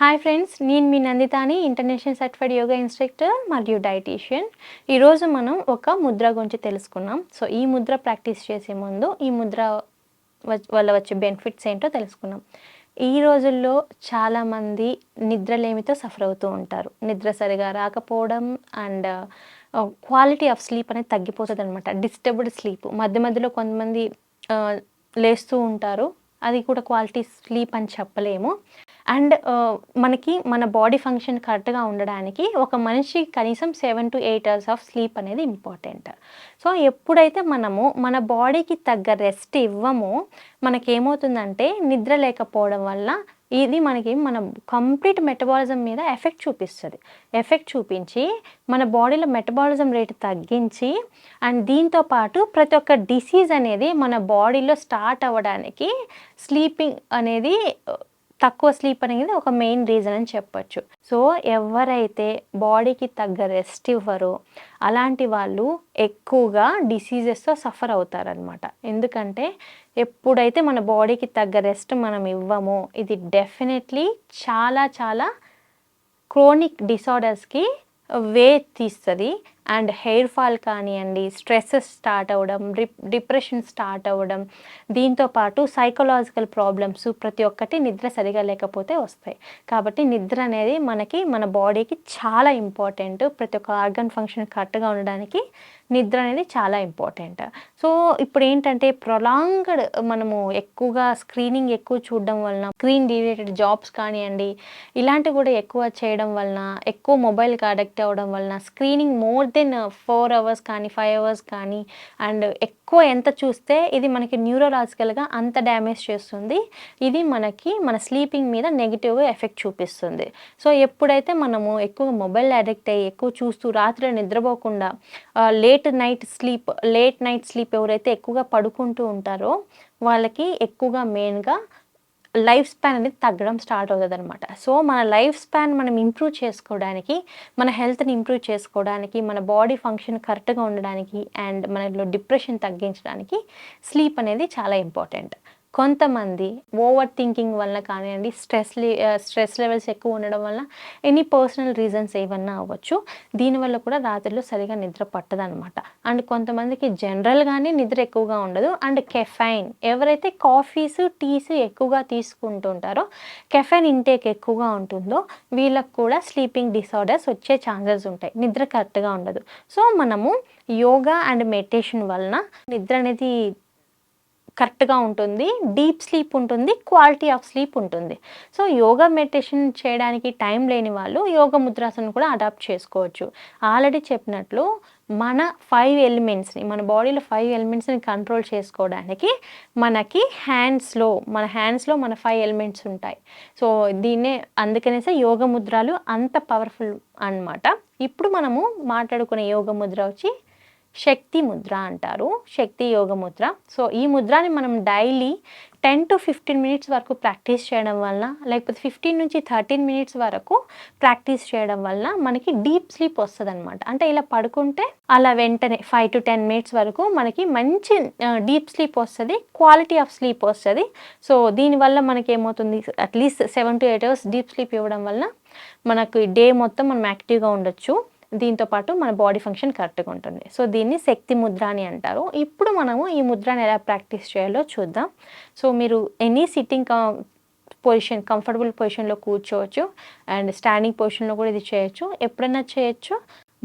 Hi friends, నేను మీ నందితాని, international certified yoga instructor మరియు dietitian. ఈరోజు మనం ఒక ముద్ర గురించి తెలుసుకున్నాం. సో ఈ ముద్ర ప్రాక్టీస్ చేసే ముందు ఈ ముద్ర వల్ల వచ్చే బెనిఫిట్స్ ఏంటో తెలుసుకున్నాం. ఈ రోజుల్లో చాలామంది నిద్రలేమితో సఫర్ అవుతూ ఉంటారు. నిద్ర సరిగా రాకపోవడం అండ్ క్వాలిటీ ఆఫ్ స్లీప్ అనేది తగ్గిపోతుంది అనమాట. డిస్టర్బ్డ్ స్లీప్ మధ్య మధ్యలో కొంతమంది లేస్తూ ఉంటారు. అది కూడా క్వాలిటీ స్లీప్ అని చెప్పలేము. అండ్ మనకి మన బాడీ ఫంక్షన్ కరెక్ట్గా ఉండడానికి ఒక మనిషి కనీసం 7 to 8 hours ఆఫ్ స్లీప్ అనేది ఇంపార్టెంట్. సో ఎప్పుడైతే మనము మన బాడీకి తగ్గ రెస్ట్ ఇవ్వమో మనకేమవుతుందంటే నిద్ర లేకపోవడం వల్ల ఇది మనకి మన కంప్లీట్ మెటబాలిజం మీద ఎఫెక్ట్ చూపించి మన బాడీలో మెటబాలిజం రేటు తగ్గించి అండ్ దీంతో పాటు ప్రతి ఒక్క డిసీజ్ అనేది మన బాడీలో స్టార్ట్ అవ్వడానికి స్లీపింగ్ అనేది తక్కువ స్లీప్ అనేది ఒక మెయిన్ రీజన్ అని చెప్పొచ్చు. సో ఎవరైతే బాడీకి తగ్గ రెస్ట్ ఇవ్వరో అలాంటి వాళ్ళు ఎక్కువగా డిసీజెస్తో సఫర్ అవుతారనమాట. ఎందుకంటే ఎప్పుడైతే మన బాడీకి తగ్గ రెస్ట్ మనం ఇవ్వమో ఇది డెఫినెట్లీ చాలా చాలా క్రోనిక్ డిసార్డర్స్కి వే తీస్తుంది. అండ్ హెయిర్ ఫాల్ కానివ్వండి, స్ట్రెస్సెస్ స్టార్ట్ అవ్వడం, డిప్రెషన్ స్టార్ట్ అవ్వడం, దీంతోపాటు సైకలాజికల్ ప్రాబ్లమ్స్ ప్రతి ఒక్కటి నిద్ర సరిగా లేకపోతే వస్తాయి. కాబట్టి నిద్ర అనేది మన బాడీకి చాలా ఇంపార్టెంట్. ప్రతి ఒక్క ఆర్గన్ ఫంక్షన్ కరెక్ట్గా ఉండడానికి నిద్ర అనేది చాలా ఇంపార్టెంట్. సో ఇప్పుడు ఏంటంటే ప్రొలాంగ్డ్ మనము ఎక్కువగా స్క్రీనింగ్ ఎక్కువ చూడడం వలన, స్క్రీన్ రిలేటెడ్ జాబ్స్ కానివ్వండి ఇలాంటివి కూడా ఎక్కువ చేయడం వలన, ఎక్కువ మొబైల్కి అడిక్ట్ అవ్వడం వలన, స్క్రీనింగ్ మోర్ దెన్ 4 hours కానీ 5 hours కానీ అండ్ ఎక్కువ ఎంత చూస్తే ఇది మనకి న్యూరలాజికల్గా అంత డ్యామేజ్ చేస్తుంది. ఇది మన స్లీపింగ్ మీద నెగిటివ్గా ఎఫెక్ట్ చూపిస్తుంది. సో ఎప్పుడైతే మనము ఎక్కువ మొబైల్ అడిక్ట్ అయ్యి ఎక్కువ చూస్తూ రాత్రి నిద్రపోకుండా లేట్ నైట్ స్లీప్ ఎవరైతే ఎక్కువగా పడుకుంటూ ఉంటారో వాళ్ళకి ఎక్కువగా మెయిన్గా లైఫ్ స్పాన్ అనేది తగ్గడం స్టార్ట్ అవుతుంది అనమాట. సో మన లైఫ్ స్పాన్ మనం ఇంప్రూవ్ చేసుకోవడానికి, మన హెల్త్ని ఇంప్రూవ్ చేసుకోవడానికి, మన బాడీ ఫంక్షన్ కరెక్ట్గా ఉండడానికి అండ్ మనలో డిప్రెషన్ తగ్గించడానికి స్లీప్ అనేది చాలా ఇంపార్టెంట్. కొంతమంది ఓవర్ థింకింగ్ వల్ల కానివ్వండి, స్ట్రెస్ లెవెల్స్ ఎక్కువ ఉండడం వల్ల ఎనీ పర్సనల్ రీజన్స్ ఏమన్నా అవ్వచ్చు. దీనివల్ల కూడా రాత్రిలో సరిగా నిద్ర పట్టదనమాట. అండ్ కొంతమందికి జనరల్గానే నిద్ర ఎక్కువగా ఉండదు. అండ్ కెఫైన్, ఎవరైతే కాఫీస్ టీస్ ఎక్కువగా తీసుకుంటుంటారో, కెఫైన్ ఇంటేక్ ఎక్కువగా ఉంటుందో వీళ్ళకు కూడా స్లీపింగ్ డిసార్డర్స్ వచ్చే ఛాన్సెస్ ఉంటాయి. నిద్ర కరెక్ట్గా ఉండదు. సో మనము యోగా అండ్ మెడిటేషన్ వలన నిద్ర అనేది కరెక్ట్గా ఉంటుంది, డీప్ స్లీప్ ఉంటుంది, క్వాలిటీ ఆఫ్ స్లీప్ ఉంటుంది. సో యోగా మెడిటేషన్ చేయడానికి టైం లేని వాళ్ళు యోగ ముద్రాసనం కూడా అడాప్ట్ చేసుకోవచ్చు. ఆల్రెడీ చెప్పినట్లు మన 5 ఎలిమెంట్స్ని, మన బాడీలో 5 ఎలిమెంట్స్ని కంట్రోల్ చేసుకోవడానికి మనకి హ్యాండ్స్లో మన 5 ఎలిమెంట్స్ ఉంటాయి. సో దీన్నే అందుకనేసే యోగ ముద్రలు అంత పవర్ఫుల్ అన్నమాట. ఇప్పుడు మనము మాట్లాడుకునే యోగ ముద్ర వచ్చి శక్తి ముద్ర అంటారు, శక్తి యోగ ముద్ర. సో ఈ ముద్రని మనం డైలీ 10 to 15 minutes వరకు ప్రాక్టీస్ చేయడం వల్ల, లేకపోతే 15 నుంచి 13 minutes వరకు ప్రాక్టీస్ చేయడం వల్ల మనకి డీప్ స్లీప్ వస్తుంది అనమాట. అంటే ఇలా పడుకుంటే అలా వెంటనే 5 to 10 minutes వరకు మనకి మంచి డీప్ స్లీప్ వస్తుంది, క్వాలిటీ ఆఫ్ స్లీప్ వస్తుంది. సో దీనివల్ల మనకి ఏమవుతుంది, at least 7 to 8 hours deep sleep ఇవ్వడం వల్ల మనకు డే మొత్తం మనం యాక్టివ్గా ఉండొచ్చు. దీంతోపాటు మన బాడీ ఫంక్షన్ కరెక్ట్గా ఉంటుంది. సో దీన్ని శక్తి ముద్ర అని అంటారు. ఇప్పుడు మనము ఈ ముద్రని ఎలా ప్రాక్టీస్ చేయాలో చూద్దాం. సో మీరు ఎనీ సిట్టింగ్ కంఫర్టబుల్ పొజిషన్లో కూర్చోవచ్చు అండ్ స్టాండింగ్ పొజిషన్లో కూడా ఇది చేయొచ్చు, ఎప్పుడైనా చేయొచ్చు.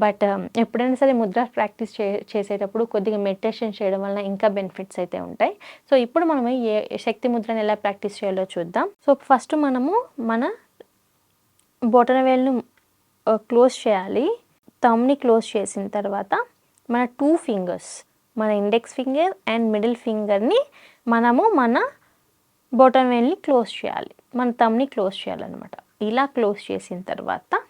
బట్ ఎప్పుడైనా సరే ముద్ర ప్రాక్టీస్ చేసేటప్పుడు కొద్దిగా మెడిటేషన్ చేయడం వల్ల ఇంకా బెనిఫిట్స్ అయితే ఉంటాయి. సో ఇప్పుడు మనము శక్తి ముద్రని ఎలా ప్రాక్టీస్ చేయాలో చూద్దాం. సో ఫస్ట్ మనము మన బొటనవేలును క్లోజ్ చేయాలి. థంబ్ని క్లోజ్ చేసిన తర్వాత మన 2 fingers, మన ఇండెక్స్ ఫింగర్ అండ్ మిడిల్ ఫింగర్ని మనము మన బొటన్ వేల్ని క్లోజ్ చేయాలి, మన థంబ్ని క్లోజ్ చేయాలన్నమాట. ఇలా క్లోజ్ చేసిన తర్వాత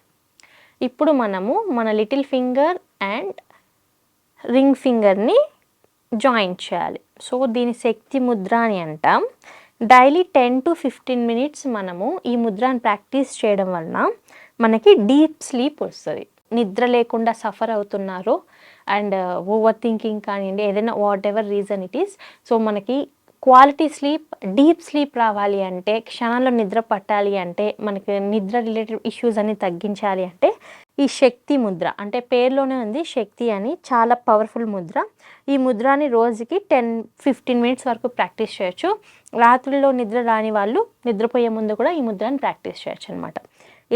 ఇప్పుడు మనము మన లిటిల్ ఫింగర్ అండ్ రింగ్ ఫింగర్ని జాయింట్ చేయాలి. సో దీని శక్తి ముద్ర అని అంటాం. డైలీ 10 to 15 minutes మనము ఈ ముద్రని ప్రాక్టీస్ చేయడం వలన మనకి డీప్ స్లీప్ వస్తుంది. నిద్ర లేకుండా సఫర్ అవుతున్నారు అండ్ ఓవర్ థింకింగ్ కానివ్వండి, ఏదైనా what ever reason it is, so మనకి క్వాలిటీ స్లీప్, డీప్ స్లీప్ రావాలి అంటే, క్షణాల్లో నిద్ర పట్టాలి అంటే, మనకి నిద్ర రిలేటెడ్ ఇష్యూస్ అన్ని తగ్గించాలి అంటే ఈ శక్తి ముద్ర, అంటే పేరులోనే ఉంది శక్తి అని, చాలా పవర్ఫుల్ ముద్ర. ఈ ముద్రని రోజుకి 10-15 మినిట్స్ వరకు ప్రాక్టీస్ చేయొచ్చు. రాత్రుల్లో నిద్ర రాని వాళ్ళు నిద్రపోయే ముందు కూడా ఈ ముద్రని ప్రాక్టీస్ చేయొచ్చు అనమాట.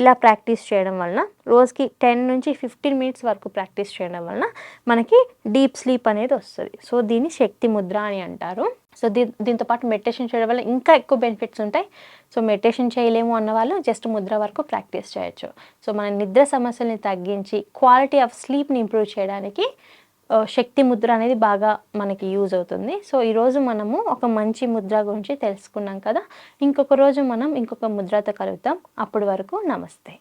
ఇలా ప్రాక్టీస్ చేయడం వలన రోజుకి 10-15 మినిట్స్ వరకు ప్రాక్టీస్ చేయడం వలన మనకి డీప్ స్లీప్ అనేది వస్తుంది. సో దీన్ని శక్తి ముద్ర అని అంటారు. సో దీంతో పాటు మెడిటేషన్ చేయడం వల్ల ఇంకా ఎక్కువ బెనిఫిట్స్ ఉంటాయి. సో మెడిటేషన్ చేయలేము అన్న వాళ్ళు జస్ట్ ముద్ర వరకు ప్రాక్టీస్ చేయొచ్చు. సో మన నిద్ర సమస్యల్ని తగ్గించి క్వాలిటీ ఆఫ్ స్లీప్ని ఇంప్రూవ్ చేయడానికి శక్తి ముద్ర అనేది బాగా మనకి యూజ్ అవుతుంది. సో ఈరోజు మనము ఒక మంచి ముద్ర గురించి తెలుసుకున్నాం కదా. ఇంకొక రోజు మనం ఇంకొక ముద్రతో కలుగుతాం. అప్పటి వరకు నమస్తే.